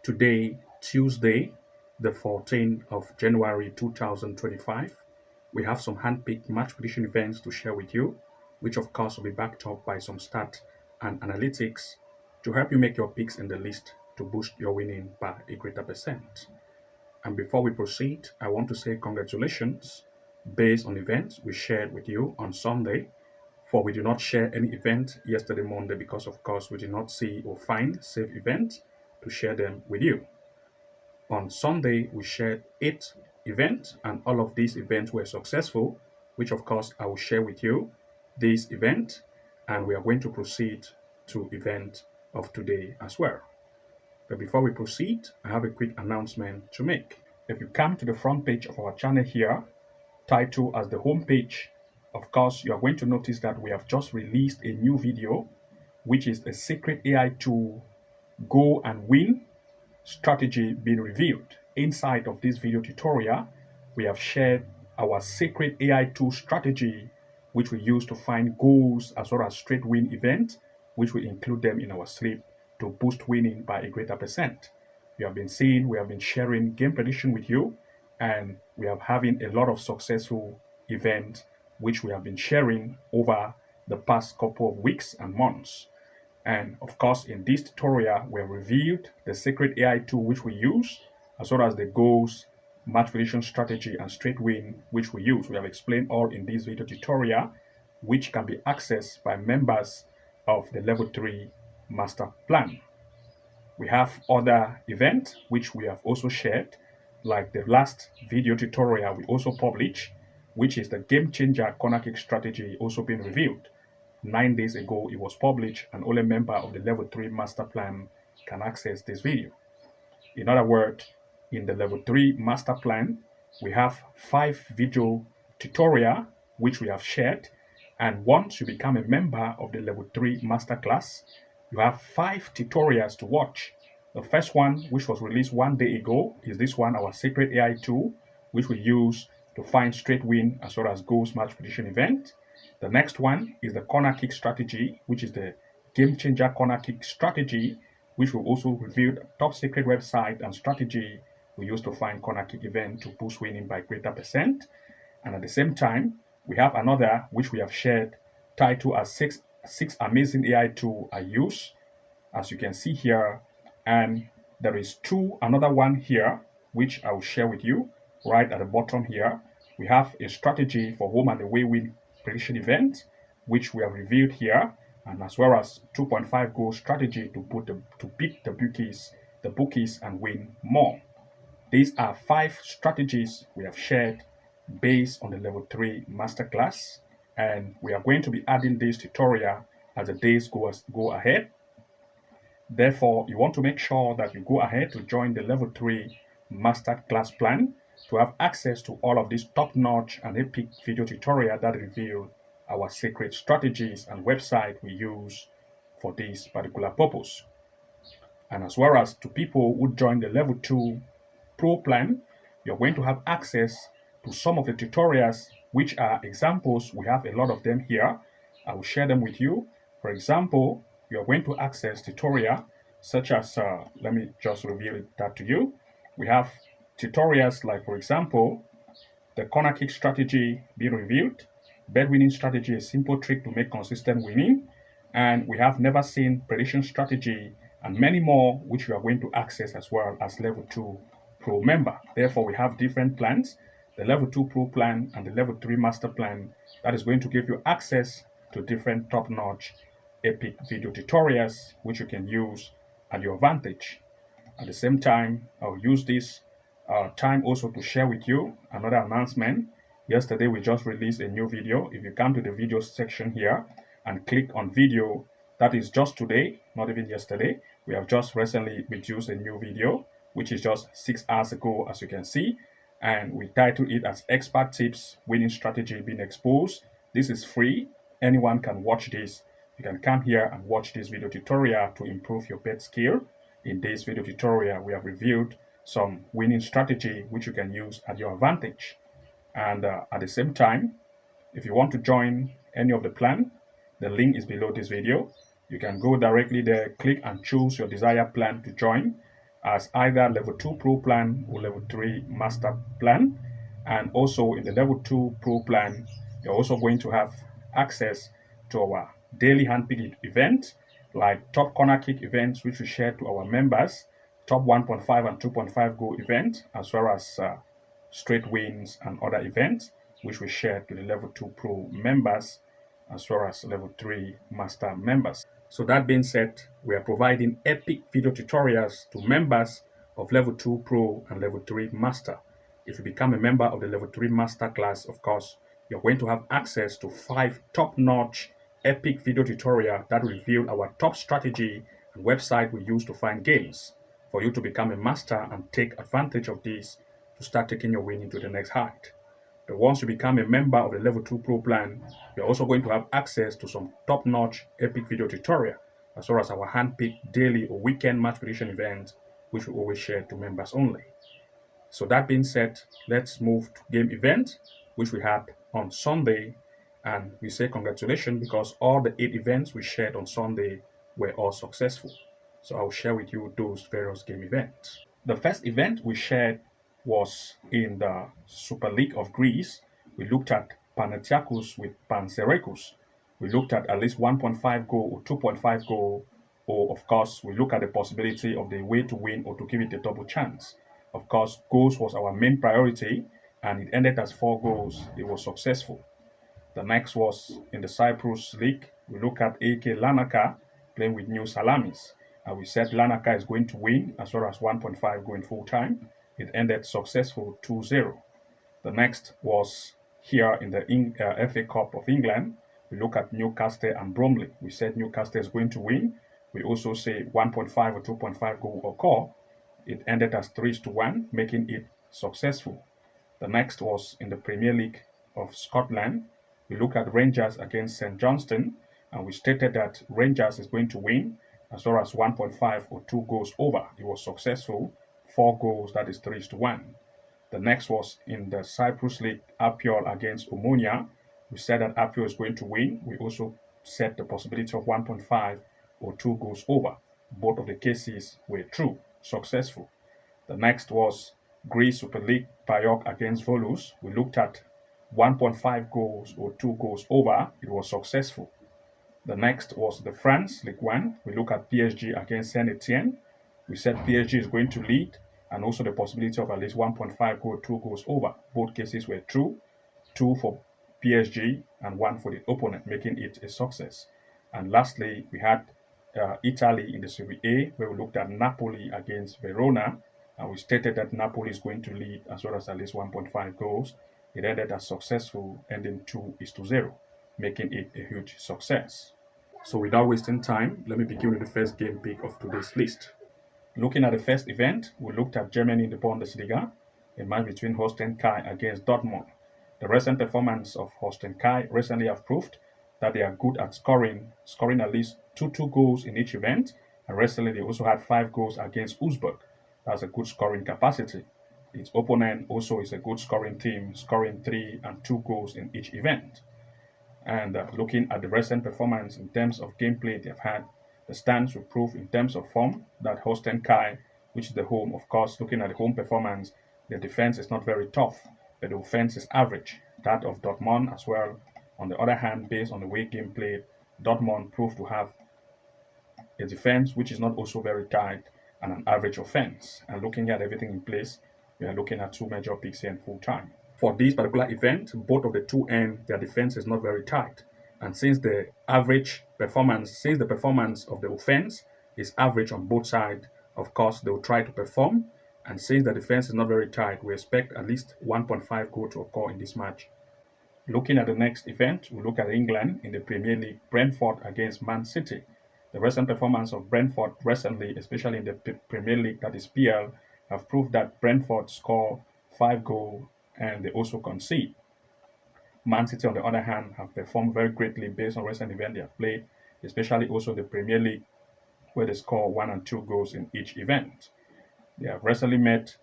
Today, Tuesday, the 14th of January 2025, we have some handpicked match prediction events to share with you, which of course will be backed up by some stats and analytics to help you make your picks in the list to boost your winning by a greater percent. And before we proceed, I want to say congratulations based on events we shared with you on Sunday. For we did not share any event yesterday Monday because of course we did not see or find safe events to share them with you. On Sunday, we shared 8 events, and all of these events were successful, which of course I will share with you this event, and we are going to proceed to event of today as well. But before we proceed, I have a quick announcement to make. If you come to the front page of our channel here, titled as the home page, of course, you are going to notice that we have just released a new video, which is a secret AI tool, Go and Win strategy being reviewed. Inside of this video tutorial, we have shared our secret AI tool strategy, which we use to find goals as well as straight win events, which we include them in our sleep to boost winning by a greater percent. We have been sharing game prediction with you, and we are having a lot of successful events, which we have been sharing over the past couple of weeks and months. And of course, in this tutorial, we have reviewed the secret AI tool which we use, as well as the goals, match prediction strategy, and straight win which we use. We have explained all in this video tutorial, which can be accessed by members of the Level 3 Master Plan. We have other events which we have also shared, like the last video tutorial we also published, which is the game changer corner kick strategy also being reviewed. 9 days ago it was published, and only member of the Level 3 Master Plan can access this video. In other words, in the Level 3 Master Plan, we have 5 video tutorial which we have shared, and once you become a member of the Level 3 Master Class, you have 5 tutorials to watch. The first one, which was released 1 day ago, is this one, our secret AI tool, which we use to find straight win as well as goals match prediction event. The next one is the corner kick strategy, which is the game changer corner kick strategy, which will also reveal the top secret website and strategy we use to find corner kick event to boost winning by greater percent. And at the same time, we have another which we have shared, titled as six amazing AI tool I use, as you can see here. And there is another one here which I will share with you right at the bottom here. We have a strategy for home and away win prediction event, which we have reviewed here, and as well as 2.5 goal strategy to beat the bookies and win more. These are 5 strategies we have shared based on the Level 3 Masterclass, and we are going to be adding this tutorial as the days go ahead. Therefore, you want to make sure that you go ahead to join the Level 3 Masterclass plan to have access to all of these top-notch and epic video tutorials that reveal our secret strategies and website we use for this particular purpose. And as well as to people who join the Level 2 Pro plan, you're going to have access to some of the tutorials, which are examples. We have a lot of them here. I will share them with you. For example, you are going to access tutorial such as, let me just reveal that to you. We have tutorials like, for example, the corner kick strategy being reviewed, bet winning strategy, a simple trick to make consistent winning, and we have never seen prediction strategy, and many more which you are going to access as well as Level 2 Pro member. Therefore, we have different plans, the Level 2 Pro plan and the Level 3 Master plan, that is going to give you access to different top-notch epic video tutorials which you can use at your advantage. At the same time, I'll use this time also to share with you another announcement. Yesterday we just released a new video. If you come to the video section here and click on video, that is just today, not even yesterday. We have just recently produced a new video, which is just 6 hours ago, as you can see, and we titled it as Expert Tips Winning Strategy Being Exposed. This is free. Anyone can watch this. You can come here and watch this video tutorial to improve your bet skill. In this video tutorial, we have reviewed some winning strategy which you can use at your advantage. And at the same time, if you want to join any of the plan, the link is below this video. You can go directly there, click and choose your desired plan to join. as either level 2 pro plan or level 3 master plan. And also in the level 2 pro plan, you're also going to have access to our daily handpicked event, like top corner kick events, which we share to our members, top 1.5 and 2.5 goal event, as well as straight wins and other events, which we share to the level 2 pro members, as well as level 3 master members. So that being said, we are providing epic video tutorials to members of level 2 pro and level 3 master. If you become a member of the level 3 master class, of course, you're going to have access to 5 top-notch epic video tutorials that reveal our top strategy and website we use to find games for you to become a master and take advantage of this to start taking your winning to the next height. But once you become a member of the level 2 pro plan, you're also going to have access to some top-notch epic video tutorial, as well as our hand-picked daily or weekend match prediction events, which we always share to members only. So that being said, let's move to game event, which we had on Sunday. And we say congratulations because all the 8 events we shared on Sunday were all successful. So I'll share with you those various game events. The first event we shared was in the Super League of Greece. We looked at Panathinaikos with Panserekos. We looked at least 1.5 goal or 2.5 goal, or of course, we look at the possibility of the way to win or to give it a double chance. Of course, goals was our main priority, and it ended as 4 goals. It was successful. The next was in the Cyprus League. We look at AK Larnaca playing with New Salamis. And we said Larnaca is going to win as well as 1.5 going full time. It ended successful 2-0. The next was here in the FA Cup of England. We look at Newcastle and Bromley. We said Newcastle is going to win. We also say 1.5 or 2.5 goal occur. It ended as 3-1, making it successful. The next was in the Premier League of Scotland. We look at Rangers against St Johnstone, and we stated that Rangers is going to win as well as 1.5 or 2 goals over. It was successful, 4 goals, that is 3-1. The next was in the Cyprus League, Apiol against Omonia. We said that Apiol is going to win. We also set the possibility of 1.5 or 2 goals over. Both of the cases were true, successful. The next was Greece Super League, PAOK against Volus. We looked at 1.5 goals or 2 goals over. It was successful. The next was the France League 1. We look at PSG against Saint Etienne. We said PSG is going to lead, and also the possibility of at least 1.5 goal, 2 goals over. Both cases were true. 2 for PSG and 1 for the opponent, making it a success. And lastly, we had Italy in the Serie A, where we looked at Napoli against Verona, and we stated that Napoli is going to lead as well as at least 1.5 goals. It ended as successful, ending 2-0, making it a huge success. So without wasting time, let me begin with the first game pick of today's list. Looking at the first event, we looked at Germany in the Bundesliga, a match between Holstein Kiel against Dortmund. The recent performance of Holstein Kiel recently have proved that they are good at scoring at least 2 goals in each event, and recently they also had 5 goals against Augsburg. That's a good scoring capacity. Its opponent also is a good scoring team, scoring 3 and 2 goals in each event. And looking at the recent performance in terms of gameplay they've had, the stands will prove in terms of form that Holstein Kiel, which is the home, of course, looking at the home performance, the defense is not very tough, but the offense is average. That of Dortmund as well. On the other hand, based on the way game played, Dortmund proved to have a defense which is not also very tight and an average offense. And looking at everything in place, we are looking at 2 major picks here in full time. For this particular event, both of the 2 ends, their defense is not very tight. And since the performance of the offense is average on both sides, of course, they will try to perform. And since the defense is not very tight, we expect at least 1.5 goal to occur in this match. Looking at the next event, we look at England in the Premier League, Brentford against Man City. The recent performance of Brentford recently, especially in the Premier League, that is PL, have proved that Brentford score 5 goals and they also concede. Man City, on the other hand, have performed very greatly based on recent events they have played, especially also the Premier League, where they score 1 and 2 goals in each event. They have recently met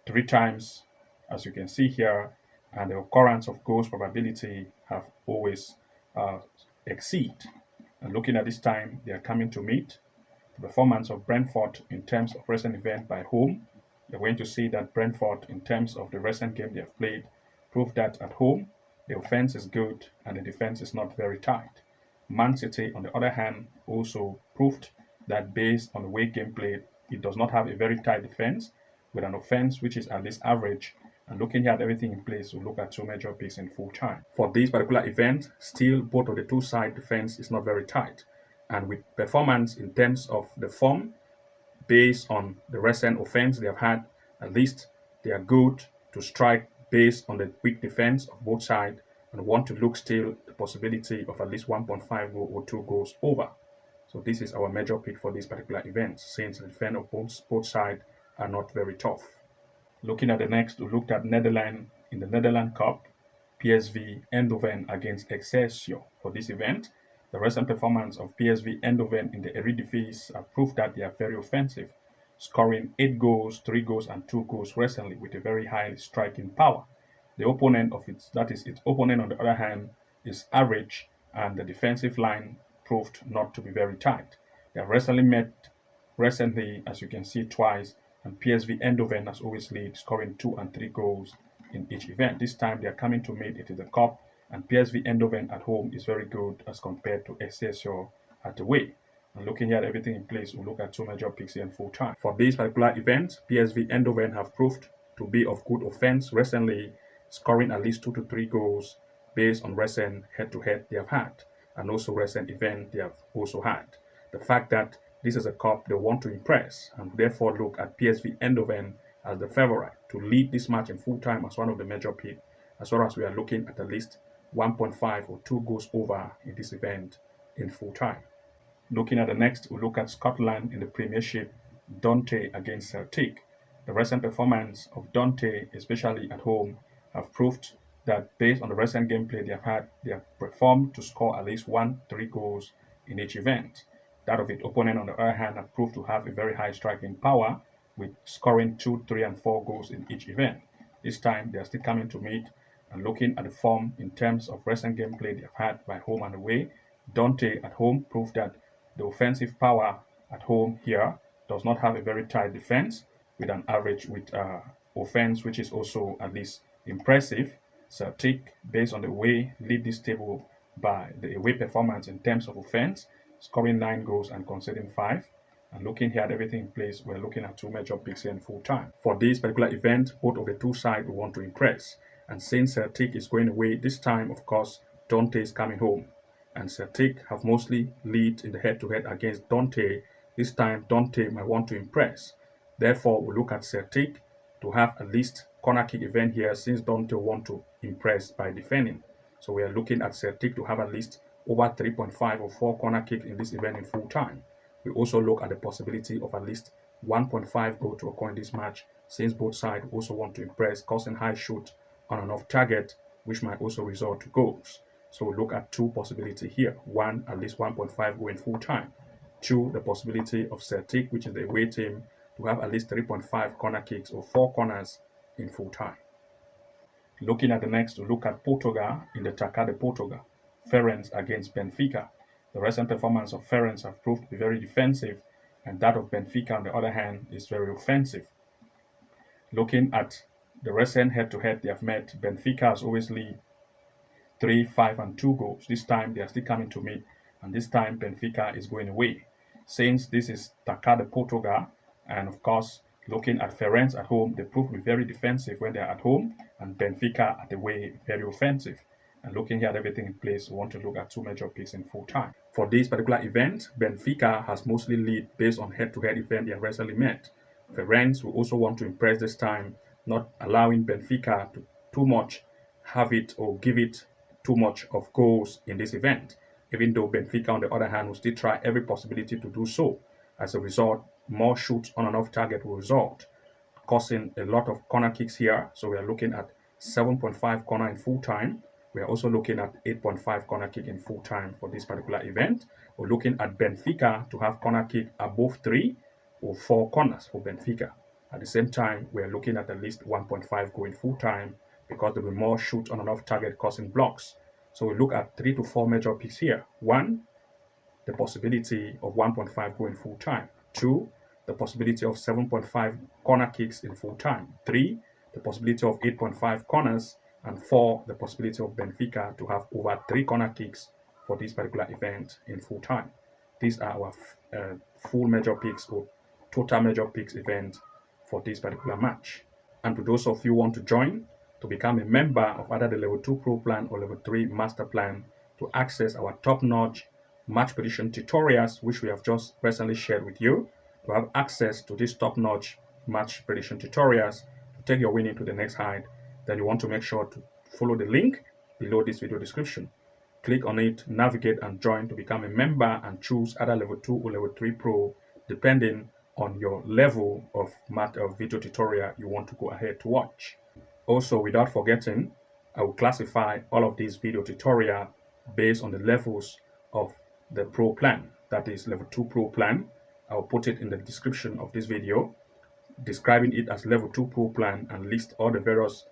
3 times, as you can see here, and the occurrence of goals probability have always exceed. And looking at this time, they are coming to meet. the performance of Brentford in terms of recent event by home, you're going to see that Brentford, in terms of the recent game they have played, proved that at home, the offense is good and the defense is not very tight. Man City, on the other hand, also proved that based on the way game played, it does not have a very tight defense, with an offense which is at least average. And looking at everything in place, we'll look at two major picks in full time. For this particular event, still both of the two side defense is not very tight. And with performance in terms of the form, based on the recent offense they have had, at least they are good to strike based on the weak defense of both sides and want to look still the possibility of at least 1.5 goal or 2 goals over. So this is our major pick for this particular event, since the defense of both sides are not very tough. Looking at the next, we looked at Netherlands in the Netherlands Cup, PSV Eindhoven against Excelsior. For this event, the recent performance of PSV Eindhoven in the Eredivisie have proved that they are very offensive, scoring 8 goals, 3 goals, and 2 goals recently with a very high striking power. The opponent of its opponent, on the other hand, is average, and the defensive line proved not to be very tight. They have recently, as you can see, twice, and PSV Eindhoven has always lead, scoring 2 and 3 goals in each event. This time they are coming to meet it in the cup, and PSV Eindhoven at home is very good as compared to Excelsior at away. And looking at everything in place, we'll look at two major picks here in full time. For this particular event, PSV Eindhoven have proved to be of good offense recently, scoring at least 2 to 3 goals based on recent head-to-head they have had, and also recent event they have also had. The fact that this is a cup they want to impress, and therefore look at PSV Eindhoven as the favorite to lead this match in full time as one of the major picks, as well as we are looking at least 1.5 or 2 goals over in this event in full time. Looking at the next, we'll look at Scotland in the Premiership, Dundee against Celtic. The recent performance of Dundee, especially at home, have proved that based on the recent gameplay they have had, they have performed to score at least 1-3 goals in each event. That of its opponent, on the other hand, have proved to have a very high striking power, with scoring 2, 3, and 4 goals in each event. This time, they are still coming to meet, and looking at the form in terms of recent gameplay they have had by home and away, Dundee at home proved that the offensive power at home here does not have a very tight defense, with an average offense which is also at least impressive. Celtic, based on the way, lead this table by the away performance in terms of offense, scoring 9 goals and conceding 5. And looking here at everything in place, we're looking at two major picks here in full time. For this particular event, both of the two sides we want to impress. And since Celtic is going away this time, of course, Dundee is coming home. And Celtic have mostly lead in the head-to-head against Dundee. This time, Dundee might want to impress. Therefore, we look at Celtic to have at least corner kick event here, since Dundee want to impress by defending. So we are looking at Celtic to have at least over 3.5 or 4 corner kicks in this event in full time. We also look at the possibility of at least 1.5 goal to occur in this match, since both sides also want to impress, causing high shoot on and off target, which might also result to goals. So we look at two possibilities here. One, at least 1.5 goal in full time. Two, the possibility of Celtic, which is the away team, to have at least 3.5 corner kicks or 4 corners in full time. Looking at the next, we look at Portugal in the Taça de Portugal, Farense against Benfica. The recent performance of Farense have proved to be very defensive, and that of Benfica, on the other hand, is very offensive. Looking at the recent head-to-head they have met, Benfica has always lead 3, 5, and 2 goals. This time they are still coming to meet, and this time Benfica is going away. Since this is Taça de Portugal, and of course, looking at Farense at home, they prove to be very defensive when they are at home, and Benfica at the way very offensive. And looking here at everything in place, we want to look at two major picks in full time. For this particular event, Benfica has mostly lead based on head-to-head event they have recently met. Farense will also want to impress this time, not allowing Benfica to too much have it or give it too much of goals in this event, even though Benfica, on the other hand, will still try every possibility to do so. As a result, more shots on and off target will result, causing a lot of corner kicks here. So we are looking at 7.5 corner in full time. We are also looking at 8.5 corner kick in full time for this particular event. We're looking at Benfica to have corner kick above 3 or 4 corners for Benfica. At the same time, we are looking at least 1.5 goal in full time, because there will be more shoot on and off target causing blocks. So we look at 3 to 4 major picks here. 1, the possibility of 1.5 going full time. 2, the possibility of 7.5 corner kicks in full time. 3, the possibility of 8.5 corners. And 4, the possibility of Benfica to have over 3 corner kicks for this particular event in full time. These are our full major picks or total major picks event for this particular match. And to those of you who want to join to become a member of either the level 2 pro plan or level 3 master plan to access our top-notch match prediction tutorials, which we have just recently shared with you, to have access to these top-notch match prediction tutorials to take your winning to the next height, then you want to make sure to follow the link below this video description. Click on it, navigate and join to become a member and choose either level 2 or level 3 pro depending on your level of video tutorial you want to go ahead to watch. Also, without forgetting, I will classify all of these video tutorial based on the levels of the pro plan. That is level 2 pro plan. I will put it in the description of this video, describing it as level 2 pro plan and list all the various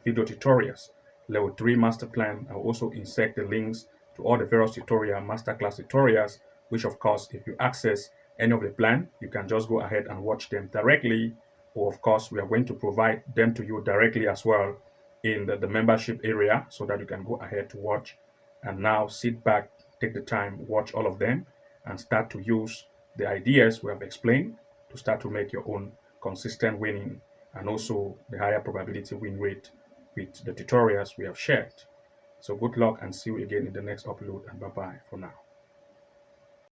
video tutorials. Level 3 master plan, I will also insert the links to all the various tutorial masterclass tutorials, which of course, if you access any of the plan, you can just go ahead and watch them directly, or of course we are going to provide them to you directly as well in the membership area so that you can go ahead to watch. And now sit back, take the time, watch all of them and start to use the ideas we have explained to start to make your own consistent winning and also the higher probability win rate with the tutorials we have shared. So good luck and see you again in the next upload, and bye bye for now.